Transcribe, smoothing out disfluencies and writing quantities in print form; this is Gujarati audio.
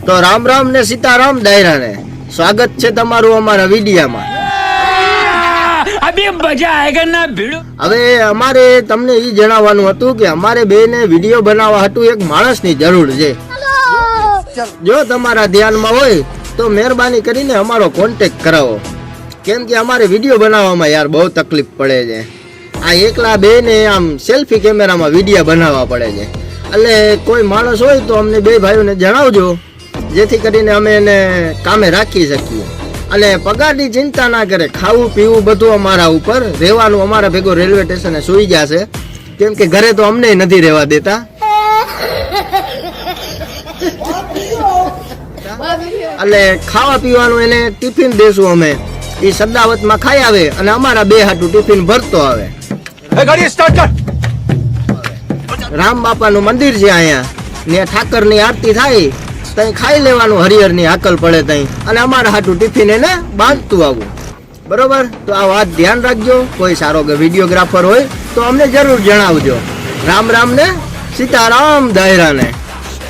તો રામ રામ ને સીતારામ દાયરા ને સ્વાગત છે તમારું અમારા વિડીયામાં। હવે અમારે તમને એ જણાવવાનું હતું કે અમારે બેને વિડીયો બનાવવા હતું એક માણસની જરૂર છે। જો તમારા ધ્યાનમાં હોય તો મહેરબાની કરીને અમારો કોન્ટેક્ટ કરાવો, કેમ કે અમારે વિડીયો બનાવવામાં યાર બહુ તકલીફ પડે છે। આ એકલા બેને આમ સેલ્ફી કેમેરામાં વિડીયો બનાવવા પડે છે, એટલે કોઈ માણસ હોય તો અમને બે ભાઈઓને જણાવજો, જેથી કરીને અમે એને કામે રાખી શકીએ। અને પગારની ચિંતા ના કરે, ખાવું પીવું બધું અમારા ઉપર, રહેવાનું અમારા ભેગો રેલવે સ્ટેશને સુઈ જશે, કેમ કે ઘરે તો અમને નથી રહેવા દેતા। એટલે ખાવા પીવાનું એને ટિફિન દેશું અમે, એ સદાવતમાં ખાઈ આવે અને અમારા બે હાટું ટિફિન ભરતો આવે। રામ બાપાનું મંદિર છે અહીંયા, ને ઠાકરની આરતી થાય તઈ ખાઈ લેવાનું, હરિહરની હાકલ પડે તઈ, અને અમારા હાટું ટિફિન એને બાંધતું આવું, બરોબર? તો આ વાત ધ્યાન રાખજો। કોઈ સારો વિડીયોગ્રાફર હોય તો અમને જરૂર જણાવજો। રામ રામ ને સીતારામ દાયરા ને।